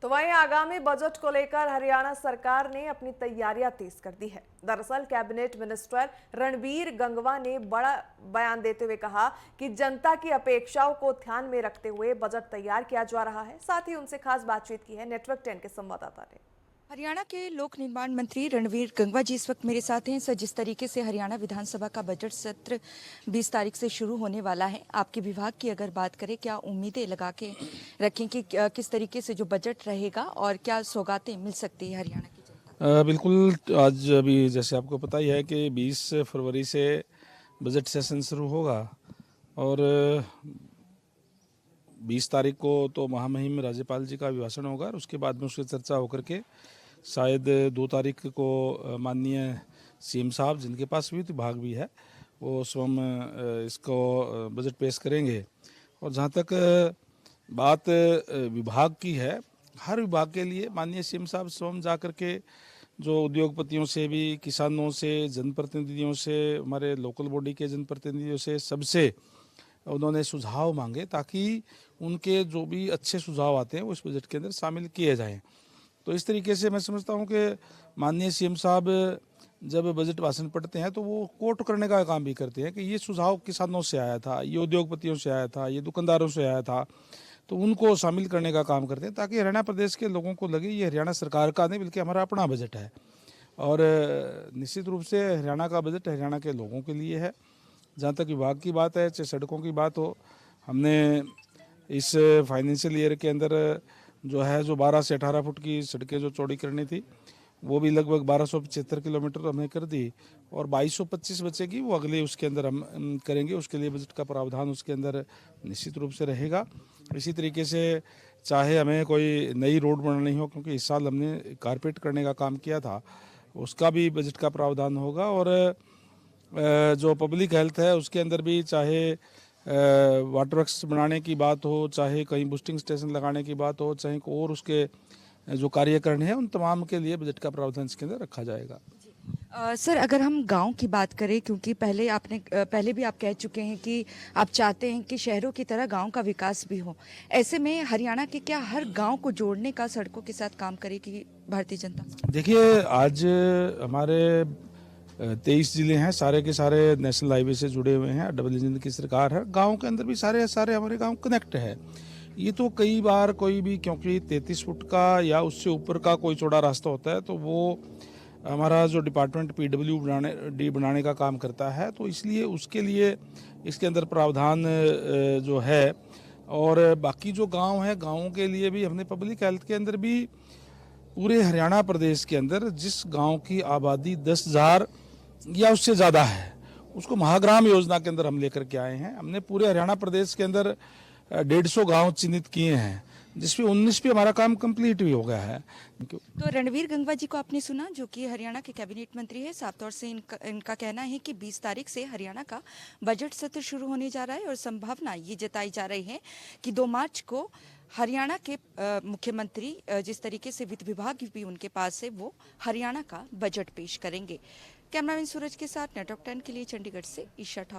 तो वहीं आगामी बजट को लेकर हरियाणा सरकार ने अपनी तैयारियां तेज कर दी है। दरअसल कैबिनेट मिनिस्टर रणवीर गंगवा ने बड़ा बयान देते हुए कहा कि जनता की अपेक्षाओं को ध्यान में रखते हुए बजट तैयार किया जा रहा है। साथ ही उनसे खास बातचीत की है नेटवर्क 10 के संवाददाता ने। हरियाणा के लोक निर्माण मंत्री रणवीर गंगवा जी इस वक्त मेरे साथ हैं। सर, जिस तरीके से हरियाणा विधानसभा का बजट सत्र 20 तारीख से शुरू होने वाला है, आपके विभाग की अगर बात करें, क्या उम्मीदें लगा के रखें कि किस तरीके से जो बजट रहेगा और क्या सौगातें मिल सकती है हरियाणा की जनता बिल्कुल। आज अभी जैसे आपको पता ही है कि 20 फरवरी से बजट सेशन शुरू होगा और 20 तारीख को तो महामहिम राज्यपाल जी का अभिभाषण होगा और उसके बाद में उसकी चर्चा होकर के शायद 2 तारीख को माननीय सीएम साहब, जिनके पास विभाग भी है, वो स्वयं इसको बजट पेश करेंगे। और जहाँ तक बात विभाग की है, हर विभाग के लिए माननीय सीएम साहब स्वयं जा कर के जो उद्योगपतियों से भी, किसानों से, जनप्रतिनिधियों से, हमारे लोकल बॉडी के जनप्रतिनिधियों से, सबसे उन्होंने सुझाव मांगे ताकि उनके जो भी अच्छे सुझाव आते हैं वो इस बजट के अंदर शामिल किए जाएं। तो इस तरीके से मैं समझता हूं कि माननीय सीएम साहब जब बजट भाषण पढ़ते हैं तो वो कोट करने का काम भी करते हैं कि ये सुझाव किसानों से आया था, ये उद्योगपतियों से आया था, ये दुकानदारों से आया था, तो उनको शामिल करने का काम करते हैं ताकि हरियाणा प्रदेश के लोगों को लगे ये हरियाणा सरकार का नहीं बल्कि हमारा अपना बजट है। और निश्चित रूप से हरियाणा का बजट हरियाणा के लोगों के लिए है। जहाँ तक विभाग की बात है, चाहे सड़कों की बात हो, हमने इस फाइनेंशियल ईयर के अंदर जो है 12 से 18 फुट की सड़कें जो चौड़ी करनी थी वो भी लगभग 1275 किलोमीटर हमने कर दी और 2225 बचेगी, वो अगले उसके अंदर हम करेंगे। उसके लिए बजट का प्रावधान उसके अंदर निश्चित रूप से रहेगा। इसी तरीके से चाहे हमें कोई नई रोड बनानी हो, क्योंकि इस साल हमने कारपेट करने का काम किया था, उसका भी बजट का प्रावधान होगा। और जो पब्लिक हेल्थ है उसके अंदर भी चाहे वाटर वर्क्स बनाने की बात हो, चाहे कहीं बूस्टिंग स्टेशन लगाने की बात हो, चाहे और उसके जो कार्य करने हैं, उन तमाम के लिए बजट का प्रावधान इसके अंदर रखा जाएगा। सर, अगर हम गांव की बात करें, क्योंकि पहले भी आप कह चुके हैं कि आप चाहते हैं कि शहरों की तरह गांव का विकास भी हो, ऐसे में हरियाणा के क्या हर गांव को जोड़ने का सड़कों के साथ काम करेगी भारतीय जनता? देखिए, आज हमारे 23 जिले हैं, सारे के सारे नेशनल हाईवे से जुड़े हुए हैं, डबल इंजन की सरकार है। गांव के अंदर भी सारे हमारे गांव कनेक्ट है। ये तो कई बार कोई भी, क्योंकि 33 फुट का या उससे ऊपर का कोई चौड़ा रास्ता होता है तो वो हमारा जो डिपार्टमेंट PWD बनाने का काम करता है, तो इसलिए उसके लिए इसके अंदर प्रावधान जो है। और बाकी जो गांव है, गाँवों के लिए भी हमने पब्लिक हेल्थ के अंदर भी पूरे हरियाणा प्रदेश के अंदर जिस गांव की आबादी 10,000 या उससे ज़्यादा है, उसको महाग्राम योजना के अंदर हम लेकर के आए हैं। हमने पूरे हरियाणा प्रदेश के अंदर 150 गांव चिन्हित किए हैं, जिसमें 19 पे हमारा काम कंप्लीट भी हो गया है। तो रणवीर गंगवा जी को आपने सुना, जो कि हरियाणा के कैबिनेट मंत्री है। साफ तौर से इनका कहना है कि 20 तारीख से हरियाणा का बजट सत्र शुरू होने जा रहा है और संभावना ये जताई जा रही है कि 2 मार्च को हरियाणा के मुख्यमंत्री, जिस तरीके से वित्त विभाग भी उनके पास है, वो हरियाणा का बजट पेश करेंगे। कैमरामैन सूरज के साथ नेटवर्क 10 के लिए चंडीगढ़ से ईशा ठाकुर।